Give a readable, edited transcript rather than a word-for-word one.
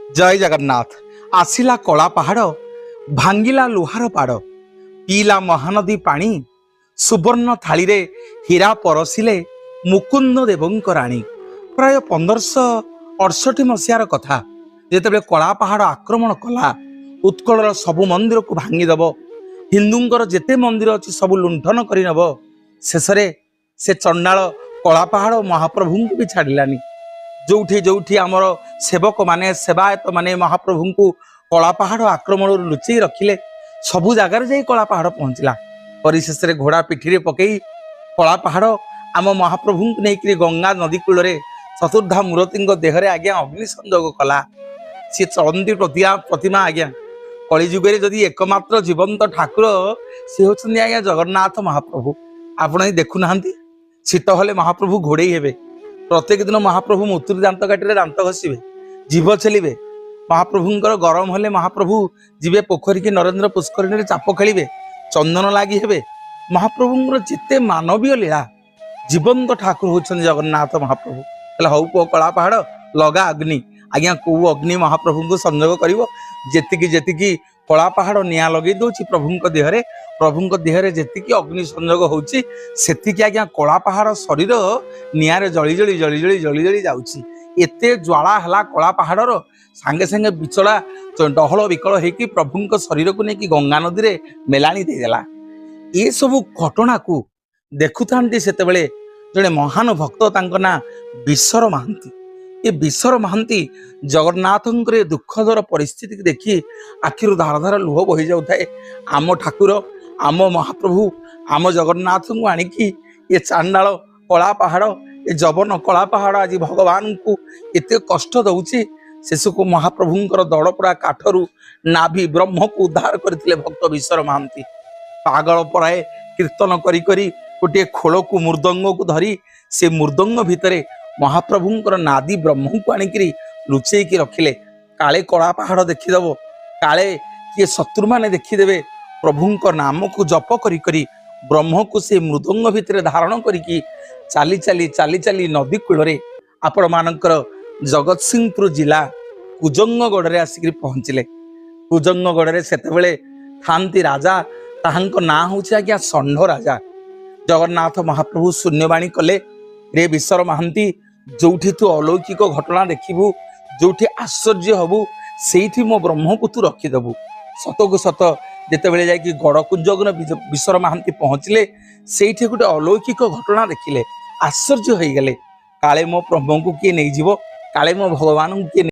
जय जगन्नाथ। आसिला कला पहाड़, भांगिला लुहार पाड़, पीला महानदी पानी, सुवर्ण थाली रे हीरा परसिले मुकुंद देवଙ୍କ राणी। प्राय 1568 मसीहार कथा, जेतेबेले कला पहाड़ आक्रमण कला, उत्कलर सबु मंदिर को भांगीदेव, हिंदूंकर जेते मंदिर अच्छी सबु लुंठन करनब। शेषरे से चंडाल कला पहाड़ महाप्रभु को भी छाड़िलानी। जोठी जोठी आमर सेवक माने सेवायत माने महाप्रभु को कला पहाड़ आक्रमण लुचई रखिले। सबु जगार जाई कला पहाड़ पहुंचला। परिशेष रे घोड़ा पिठी पकई कला पहाड़ आम महाप्रभु को नहीं गंगा नदी कूल चतुर्धा मूर्ति देहरे आज्ञा अग्नि संजोग कला। सी चलती प्रतिमा आज्ञा कलिजुगे जदि एकमात्र जीवंत ठाकुर सी होचंदी आज्ञा जगन्नाथ महाप्रभु। आपण देखुना शीत हेले महाप्रभु घोड़े हेबे। प्रत्येक दिन महाप्रभु मुतुरी दांत काटे दांत घसीबे, जीव चलिबे। महाप्रभुंकर गरम हेले महाप्रभु जीवे पोखरी की नरेंद्र पुष्करिणी चाप खेलिबे, चंदन लागी हेबे। महाप्रभुंकर जिते मानवीय लीला, जीवंत ठाकुर होचंदी जगन्नाथ महाप्रभु। हेले हौ पुओ कला पहाड़ लगा अग्नि आज्ञा को अग्नि महाप्रभु को संजोग करिवो। जेतिकी जेतिकी कला पहाड़ निया लगे दउछि प्रभुंक देहरे जेतिकी अग्नि संजोग होउछि सेतिकी आज्ञा कला पहाड़ शरीर नियारे जळी जळी जळी जळी जळी जळी जाउछि। एते ज्वाला हला कला पहाड़र सांगे सांगे बिचला डहल विकल हेकी प्रभुंक शरीर को नेकी गंगा नदी रे मेलाणी देदेला। ए सबु घटना को देखुथांती सेतेबेले जणे महान भक्त तांको ना विश्वर महांती। ये विश्वर महांती जगन्नाथंकर दुखदर परिस्थिति देखी आखिर धार धार लुह बही जाउथाए। आम ठाकुर आम महाप्रभु आम जगन्नाथ को आणिकी ये चांडाल कला पहाड़ ये जवन कला पहाड़ आज भगवान को एते कष्ट दउछि। शेष को महाप्रभुंकर दड़पड़ा काठरू नाभि ब्रह्म को उद्धार करथिले भक्त विश्वर महांती। पागल पराए कीर्तन करी करी गोटे खोल को मृदंग को धरी से मृदंग भितरे महाप्रभुंकर नादी ब्रह्म को आणिकी लुचेकी रखिले। काले कला पहाड़ देखीदेव, काले किए शत्रु माने देखीदेवे। प्रभुंक नाम को जप करी करी ब्रह्म को से मृदंग भितर धारण करिकी चाली चाली चाली चाली नदी कूल आपण मानकर जगतसिंहपुर जिला कुजंगगढ़ रे आसिक पहुंचले। कुजंगगढ़ सेतेबेले थांती राजा, ताहांको ना होछि आज्ञा षंढ राजा। जगन्नाथ महाप्रभु शून्यवाणी कले, रे विश्वर महांती जोठी तू अलौकिक घटना देखिबू, जोठी आश्चर्य हबू, सेठी मो ब्रह्म को तू रखिदेबू। सतको सत जेतेबेले जाई कि गड़कुंजगन विश्वर महांती पहुंचले, सेठी गोटे अलौकिक घटना देखिले, आश्चर्य हो गले। काले मो प्रभु को किए नहीं जीवो, काले मो भगवान को किए